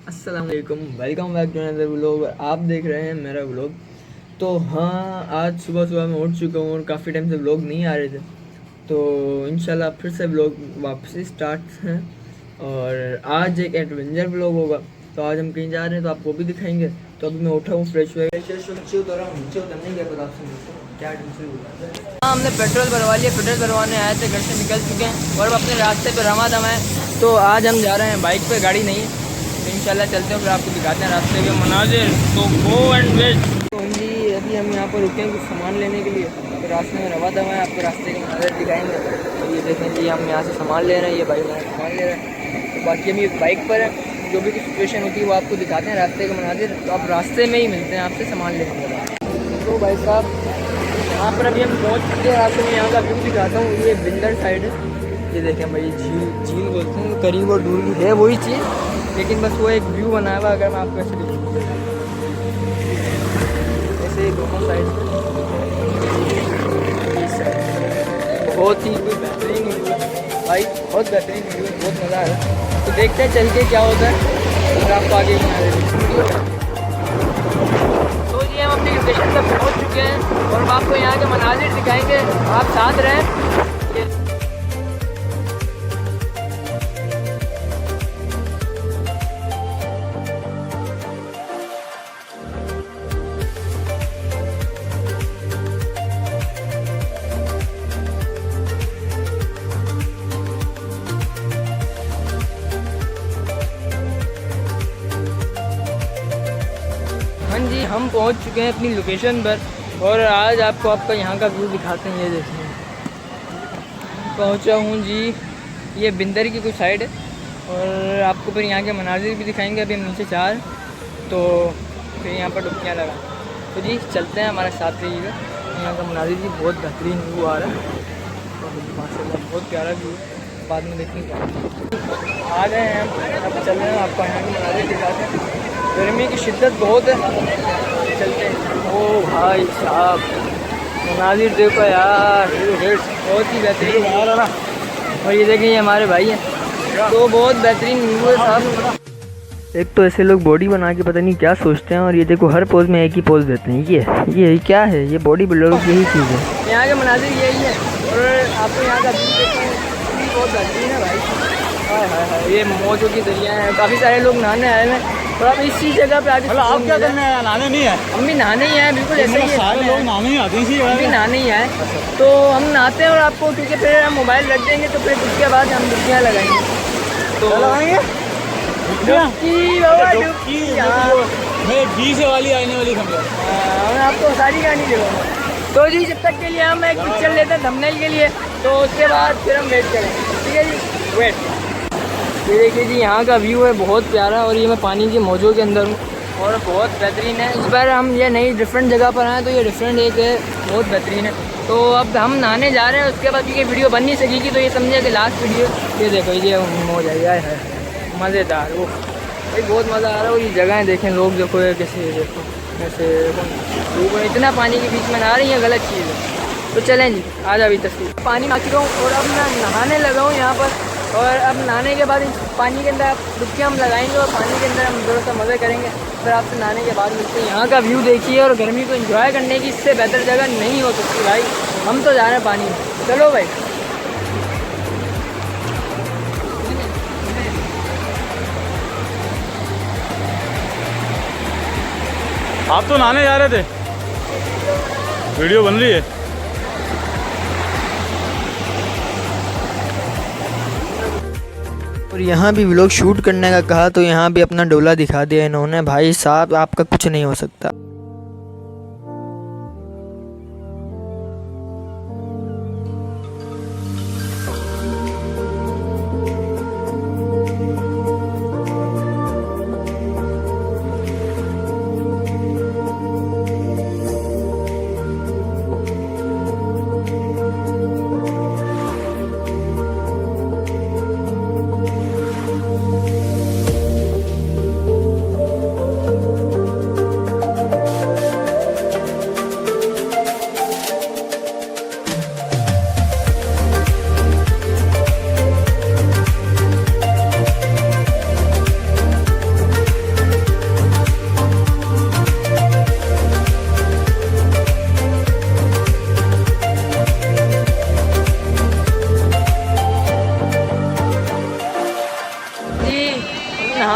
अस्सलाम वालेकुम, welcome back to another vlog. आप देख रहे हैं मेरा व्लॉग। तो हाँ, आज सुबह सुबह मैं उठ चुका हूँ और काफ़ी टाइम से व्लॉग नहीं आ रहे थे, तो इंशाल्लाह फिर से व्लॉग वापसी स्टार्ट हैं। और आज एक एडवेंचर व्लॉग होगा, तो आज हम कहीं जा रहे हैं तो आपको भी दिखाएंगे। तो अभी मैं उठा हूँ, फ्रेश हुआ, नीचे उतर रहा हूँ। नीचे उतरने के बाद आपसे मिलता हूँ क्या टेंशन हुआ। हाँ, हमने पेट्रोल भरवा लिया, पेट्रोल भरवाने आए थे, घर से निकल चुके हैं और अब अपने रास्ते पर रवा दम है। तो आज हम जा रहे हैं बाइक पर, गाड़ी नहीं है, तो इंशाल्लाह चलते हैं, फिर आपको दिखाते हैं रास्ते के मनाजिर। तो गो एंड वेट। तो जी अभी हम यहाँ पर रुके हैं कुछ सामान लेने के लिए, तो रास्ते में रवा दवा है, आपको रास्ते के मनाजिर दिखाएंगे। तो ये देखें जी, हम यहाँ से सामान ले रहे हैं, ये भाई यहाँ सामान ले रहे हैं। तो बाकी हम ये बाइक पर है, जो भी कुछ सिचुएशन होती है वो आपको दिखाते हैं रास्ते के मनाजिर। तो आप रास्ते में ही मिलते हैं आपसे सामान लेने के बाद। तो भाई साहब यहाँ पर अभी हम पहुँच चुके हैं, रास्ते में यहाँ का व्यू दिखाता हूँ। ये बिंदर साइड है, ये देखें भाई, झील बोलते हैं, करीब और दूर है वही चीज़, लेकिन बस वो एक व्यू बनाया हुआ। अगर मैं आपको ऐसे दिखाऊँ, ऐसे दोनों साइड बहुत ही बेहतरीन व्यू है भाई, बहुत बेहतरीन व्यू, बहुत मज़ा आ रहा है। तो देखते हैं चल के क्या होता है, अगर आपको आगे बना रहे। तो जी हम अपनी लोकेशन पर पहुँच चुके हैं और हम आपको यहाँ के मनाजिर दिखाएंगे, आप साथ रहें। हाँ जी, हम पहुंच चुके हैं अपनी लोकेशन पर और आज आपको आपका यहाँ का व्यू दिखाते हैं। ये देखिए पहुँचा हूँ जी, ये बिंदर की कुछ साइड है और आपको फिर यहाँ के मनाजिर भी दिखाएंगे। अभी हम नीचे चार, तो फिर यहाँ पर डुबकियाँ लगा। तो जी चलते हैं, हमारे साथ रहिएगा। यहाँ का मनाजिर जी बहुत बेहतरीन व्यू आ रहा है, तो माशाल्लाह बहुत प्यारा व्यू, बाद में देखेंगे। आ गए हैं हम, अब चल रहे हैं, आपको यहाँ के मनाजिर दिखाते हैं। गर्मी की शिद्दत बहुत है, चलते हैं। ओ भाई साहब मनाजिर देखो यार, बहुत ही बेहतरीन आ रहा। और ये देखें, ये हमारे भाई हैं, तो बहुत बेहतरीन व्यू है साहब। एक तो ऐसे लोग बॉडी बना के पता नहीं क्या सोचते हैं, और ये देखो हर पोज में एक ही पोज देते हैं। ये क्या है, ये बॉडी बिल्डरों की यही चीज़ है। यहाँ के मनाजिर यही है और आपको यहाँ का व्यू देखो, बहुत बेहतरीन है भाई। हाय हाय हाय, ये मौजों की दरिया है, काफ़ी सारे लोग नहाने आए हैं और अब इसी जगह पे आके। आप क्या करने आए? नहाने नहीं है? हम भी नहाने ही आए, बिल्कुल ऐसे ही सारे लोग नहाने ही आते हैं, हम भी नहाने ही आए। तो हम नहाते हैं और आपको, क्योंकि फिर हम मोबाइल रख देंगे तो फिर उसके बाद हम डुबकियाँ लगाएंगे। तो लगाएंगे मैं 20 वाली आने वाली खबर, मैं आपको सारी कहानी दिखाऊंगा। तो जी जब तक के लिए हम एक पिक्चर लेते हैं थंबनेल के लिए, तो उसके बाद फिर हम वेट करेंगे, ठीक है जी, वेट। ये देखिए जी, यहाँ का व्यू है बहुत प्यारा, और ये मैं पानी की मौजों के अंदर हूँ और बहुत बेहतरीन है। इस बार हम ये नई डिफरेंट जगह पर आए, तो ये डिफरेंट एक है, बहुत बेहतरीन है। तो अब हम नहाने जा रहे हैं, उसके बाद क्योंकि वीडियो बन नहीं सकेगी, तो ये समझे कि लास्ट वीडियो। ये देखो ये मौज आई है, मज़ेदार, वो भाई बहुत मज़ा आ रहा है। और ये जगहें देखें, लोग देखो ये कैसे, देखो ऐसे लोग इतना पानी के बीच में नहा रही है, गलत चीज़ है। तो चलें जी, आ जा अभी तस्वीर। पानी में आ चुका हूँ और अब मैं नहाने लगा हूँ यहाँ पर, और अब नहाने के बाद इस पानी के अंदर डुबकियाँ हम लगाएंगे और पानी के अंदर हम ज़रूर सा मज़े करेंगे। फिर आपसे नहाने के बाद मिलते हैं। यहाँ का व्यू देखिए, और गर्मी को एंजॉय करने की इससे बेहतर जगह नहीं हो सकती भाई। हम तो जा रहे हैं पानी में, चलो भाई। आप तो नहाने जा रहे थे, वीडियो बन रही है। और यहाँ भी व्लॉग शूट करने का कहा, तो यहाँ भी अपना डोला दिखा दिया इन्होंने। भाई साहब आपका कुछ नहीं हो सकता।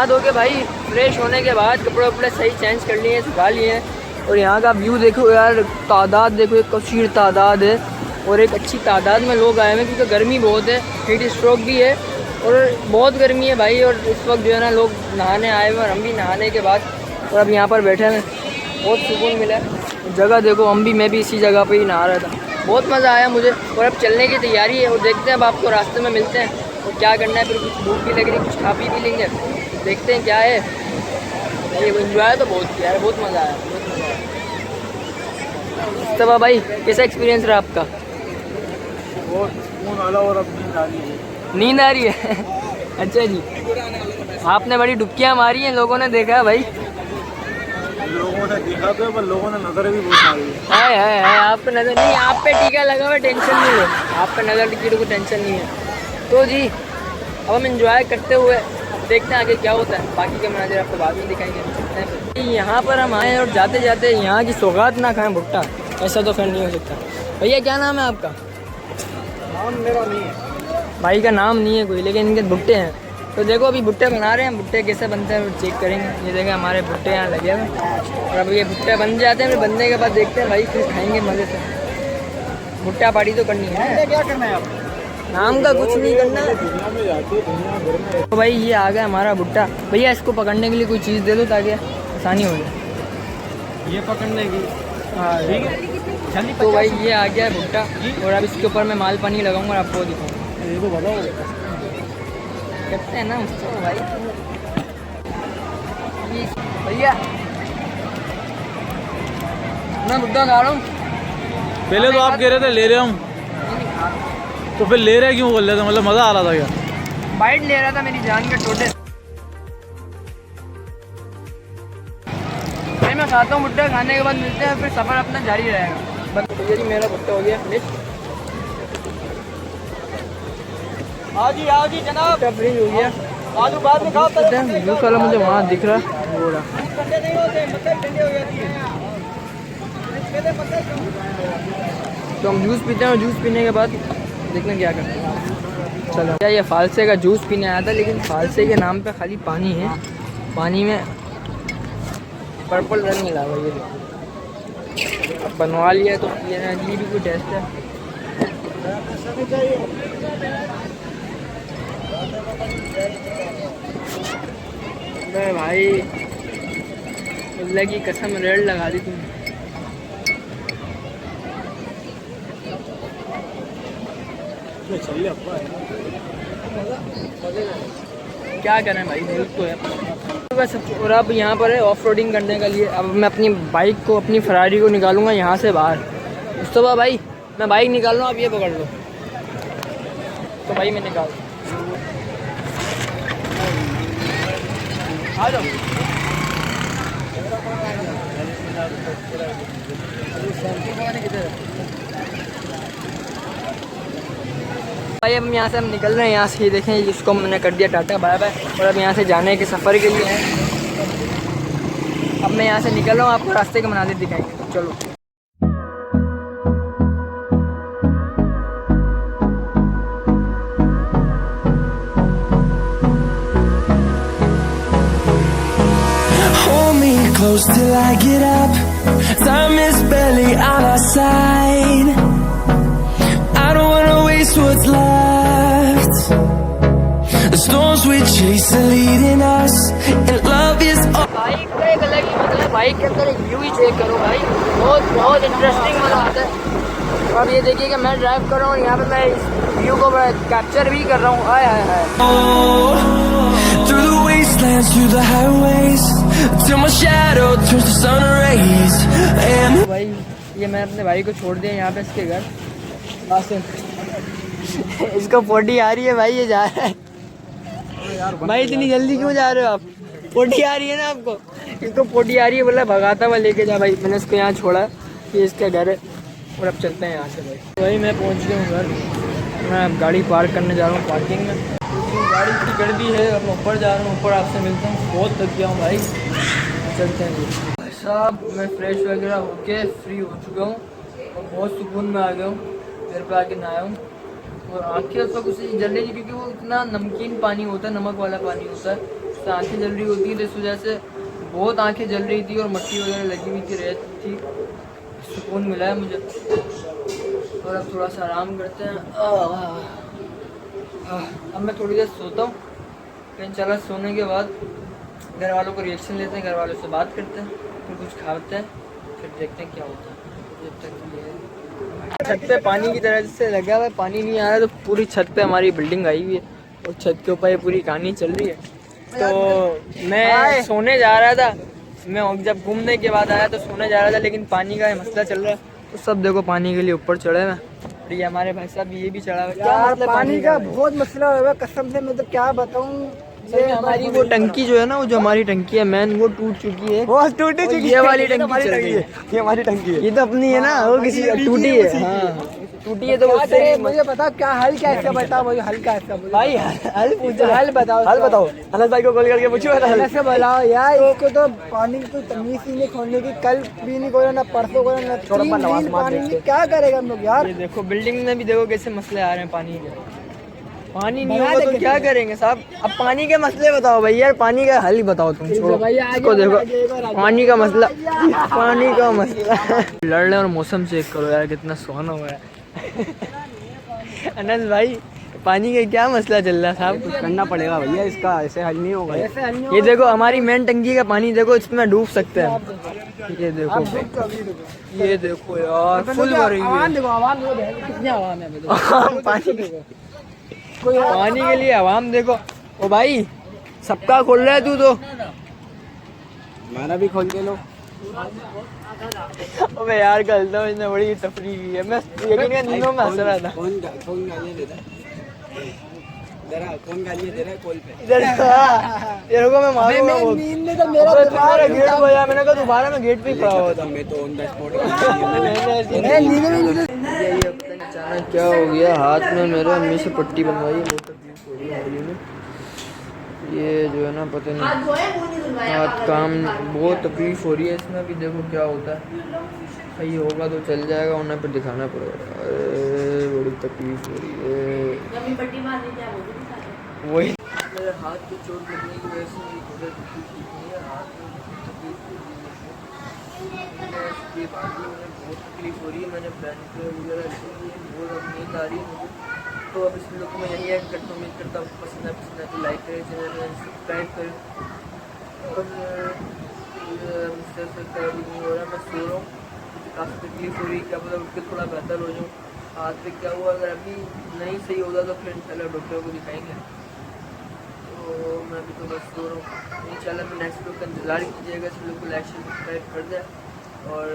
धो के भाई फ्रेश होने के बाद कपड़े वपड़े सही चेंज कर लिए हैं, सुखा लिए हैं। और यहाँ का व्यू देखो यार, तादाद देखो, एक कसीर तादाद है और एक अच्छी तादाद में लोग आए हैं क्योंकि गर्मी बहुत है, हीट स्ट्रोक भी है और बहुत गर्मी है भाई। और इस वक्त जो है ना लोग नहाने आए हुए और हम भी नहाने के बाद और अब यहाँ पर बैठे हैं, बहुत सुकून मिला। जगह देखो, मैं भी इसी जगह पे ही नहा रहा था, बहुत मज़ा आया मुझे। और अब चलने की तैयारी है और देखते हैं अब आपको रास्ते में मिलते हैं और क्या करना है। फिर कुछ भूख भी लग रही, कुछ खा पी भी लेंगे, देखते हैं क्या है। ये इन्जॉय तो बहुत किया है, बहुत मज़ा आया, बहुत मज़ा आया। तब भाई कैसा एक्सपीरियंस रहा आपका? बहुत सुकून वाला और अब नींद आ रही है। नींद आ रही है अच्छा जी, आपने बड़ी डुबकियाँ मारी हैं, लोगों ने देखा भाई। लोगों ने देखा तो पर लोगों ने नजर भी बहुत मारी है। हाय आप पे नज़र नहीं, आप पे टीका लगा हुआ, टेंशन नहीं है, आप पे नज़र की को टेंशन नहीं है। तो जी अब हम इंजॉय करते हुए देखते हैं आगे क्या होता है, बाकी के मनाजिर आपको बाद में दिखाएंगे। यहाँ पर हम आए और जाते जाते यहाँ की सौगात ना खाएं भुट्टा, ऐसा तो फिर नहीं हो सकता। भैया क्या नाम है आपका? नाम मेरा नहीं है भाई का नाम नहीं है कोई, लेकिन इनके भुट्टे हैं। तो देखो अभी भुट्टे बना रहे हैं, भुट्टे कैसे बनते हैं चेक करेंगे। ये देखें हमारे भुट्टे यहाँ लगे हुए और अब ये भुट्टे बन जाते हैं, फिर बनने के बाद देखते हैं भाई, फिर खाएंगे मज़े से। भुट्टा पार्टी तो करनी है। क्या करना है आप? नाम का कुछ नहीं करना। दुनिया में जाते दुनिया भर में। तो भाई ये आ गया हमारा भुट्टा। भैया इसको पकड़ने के लिए कोई चीज़ दे दो ताकि आसानी हो जाए। ये पकड़ने की हाँ ठीक है। तो भाई ये आ गया है भुट्टा और अब इसके ऊपर मैं माल पानी लगाऊंगा और आपको दिखाऊंगा। ये तो बताओ कहते हैं ना उसको भाई। भैया मैं भुट्टा खा रहा हूँ। पहले तो आप कह रहे थे ले रहा हूँ, तो फिर ले रहे क्यों बोल रहे थे? मतलब मज़ा आ रहा था क्या? बाइट ले रहा था मेरी जान के टोटे। भाई मैं खाता हूँ भुट्टा, खाने के बाद मिलते हैं, फिर सफ़र अपना जारी रहेगा। बस भैया जी मेरा भुट्टा हो गया फिनिश। आओ जी जनाब, फ्रिज हो गया। आलू बाद में खाओ। जूस वाला मुझे वहाँ दिख रहा है, वो रहा। ठंडे नहीं होते, मक्खन ठंडी हो जाती है। तो हम जूस पीते हैं और जूस पीने के बाद देखना क्या करते हैं। चलो क्या ये फालसे का जूस पीने आया था, लेकिन फालसे के नाम पे खाली पानी है, पानी में पर्पल रंग मिला हुआ। ये देखो अब बनवा लिया है तो ये भी कोई टेस्ट है। अरे भाई अल्लाह की कसम रेड लगा दी तुमने। क्या करें भाई, धूप तो है बस। और अब यहाँ पर है ऑफ रोडिंग करने के लिए। अब मैं अपनी बाइक को, अपनी फरारी को निकालूंगा यहाँ से बाहर। उस तो भाई मैं बाइक निकाल रहा हूँ, आप ये पकड़ लो। तो भाई मैं निकाल आ जाओ। भाई अब यहाँ से हम निकल रहे हैं, यहाँ से ये देखें इसको मैंने कर दिया टाटा बाय बाय। और अब यहाँ से जाने के सफ़र के लिए है। अब मैं यहाँ से निकल रहा हूँ, आपको रास्ते के मनाज़िर दिखाएंगे। चलो close till I get up. Time is barely on our side. I don't wanna waste what's left. The storms we chase are leading us, and love is all. Bike का एक अलग ही मतलब, बाइक के अंदर व्यू ही check करो भाई, बहुत बहुत इंटरेस्टिंग मजा आता है। अब ये देखिए कि मैं ड्राइव कर रहा हूँ, यहाँ पे मैं इस व्यू को कैप्चर भी कर रहा हूँ। हाय हाय हाय। Through the wastelands, through the highways, till my shadow turns to sun rays. And भाई ये मैं अपने भाई को छोड़ दिया यहाँ पे इसके घर बस। इसको पोटी आ रही है भाई, ये जा रहा है। भाई इतनी जल्दी क्यों जा रहे हो आप? पोटी आ रही है ना आपको? इसको पोटी आ रही है, बोला भगाता हुआ लेके जा। भाई मैंने इसको यहाँ छोड़ा, ये इसका घर है। और अब चलते हैं यहाँ से भाई मैं पहुँच गया हूँ घर। मैं अब गाड़ी पार्क करने जा रहा हूँ पार्किंग में। गाड़ी की गर्दी है, अब मैं ऊपर जा रहा हूँ। ऊपर आपसे मिलता हूँ, बहुत थक गया हूँ भाई। चलते हैं भाई साहब। मैं फ्रेश वगैरह होके फ्री हो चुका हूँ और बहुत सुकून में आ गया हूँ। घर पे आके नहाया हूँ और आँखें उस वक्त उसे जल रही थी क्योंकि वो इतना नमकीन पानी होता है, नमक वाला पानी होता है। उससे आंखें जल रही होती है, तो इस वजह से बहुत आंखें जल रही थी और मट्टी वगैरह लगी हुई थी, रेत थी। सुकून मिला है मुझे और अब थोड़ा सा आराम करते हैं। अब मैं थोड़ी देर सोता हूँ, फिर इंशाल्लाह सोने के बाद घर वालों को रिएक्शन लेते हैं, घर वालों से बात करते हैं, फिर कुछ खाते हैं, फिर देखते हैं क्या होता है। जब तक छत पे पानी की तरह से लगा हुआ है, पानी नहीं आ रहा, तो पूरी छत पे हमारी बिल्डिंग आई हुई है और छत के ऊपर ये पूरी कहानी चल रही है। तो मैं सोने जा रहा था, मैं जब घूमने के बाद आया तो सोने जा रहा था, लेकिन पानी का मसला चल रहा है, तो सब देखो पानी के लिए ऊपर चढ़े हैं। और ये हमारे भाई साहब ये भी चढ़ा हुआ है। क्या मतलब पानी का बहुत मसला हुआ है कसम से, मैं तो क्या बताऊं। ये हमारी वो टंकी जो है ना, वो जो हमारी टंकी है मेन, वो टूट चुकी है। वो टूटी और चुकी ये है, वाली टंकी हमारी चल टंकी रही है, ये हमारी टंकी है। ये तो अपनी है ना, वो किसी टूटी है। हाँ टूटी है तो क्या उससे करे, मुझे बताओ क्या हल क्या इसका, बताओ मुझे हल क्या इसका। भाई हल पूछो, हल बताओ, हल बताओ। अनस भाई को कॉल करके पूछो ऐसे बताओ यार, इसको तो पानी की कोई तमीज ही नहीं खोलने की। कल भी नहीं खोला, ना परसों खोला, ना 3 दिन पानी नहीं। क्या करेगा हम लोग यार। ये देखो बिल्डिंग में भी देखो कैसे मसले आ रहे हैं पानी के। पानी नहीं होगा तो क्या करेंगे साहब। अब पानी के मसले बताओ भाई यार, पानी का हल ही बताओ तुम। छोड़ो इसको, देखो पानी का मसला, पानी का मसला। लड़ रहे और मौसम चेक करो यार कितना सुहाना हुआ है। अनस भाई पानी का क्या मसला चल रहा है साहब? कुछ करना पड़ेगा भैया, इसका ऐसे हल नहीं होगा। ये देखो हमारी मेन टंकी का पानी देखो, इसमें डूब सकते हैं। ये देखो, ये देखो यार फुल भरी हुई है। कितनी आवाम है पानी के लिए आवाम देखो। ओ भाई सबका खोल रहा है तू तो। हमारा भी खोल के लो। अबे यार कल तो इसने बड़ी तफरी की है, मैं यकीन नींदों में हंस रहा था। कौन गालियाँ दे रहा है? जरा कौन गालियाँ दे रहा है कॉल पे? इधर तेरे को मैं मारूंगा वो। नींद में तो मेरा तुम्हारा गेट बजा, मैंने कहा दोबारा मैं गेट पे ही खड़ा हुआ था। मैं तो ऑन द स्पॉट अचानक क्या हो गया, हाथ में मेरे अम्मी से पट्टी बनवाई, बहुत तकलीफ हो रही है मेरे में। ये जो है ना पता नहीं हाथ काम बहुत तकलीफ हो रही है इसमें। भी देखो क्या होता है, सही होगा तो चल जाएगा, वरना फिर दिखाना पड़ेगा। अरे बड़ी तकलीफ हो रही है। वही मेरे हाथ पे चोट लगने की वजह से मेरी घोड़े तकलीफ ठीक नहीं है, हाथ में तकलीफ हो रही है। इसके बाद भी मुझे बहुत तकलीफ हो रही है, मैंने बैंक वगैरह लिए बहुत अब नींद आ रही है मुझे। तो अब इस वीडियो को मैं यही ऐड करता हूँ। उम्मीद करता हूँ पसंद है तो लाइक करें, चैनल को सब्सक्राइब करें। और मुझसे सब्सक्राइब नहीं हो रहा, मैं सो रहा हूँ, मुझे काफ़ी तकलीफ हो रही है। क्या पता उठ के थोड़ा बेहतर हो जाऊँ। हाथ पे क्या हुआ, अगर अभी नहीं सही होगा तो फिर इंशाल्लाह डॉक्टर को दिखाएंगे। तो मैं अभी तो बस सो रहा हूँ। इंशाल्लाह मैं नेक्स्ट वीडियो का इंतज़ार कीजिएगा। इस वीडियो को लाइक सब्सक्राइब कर दें और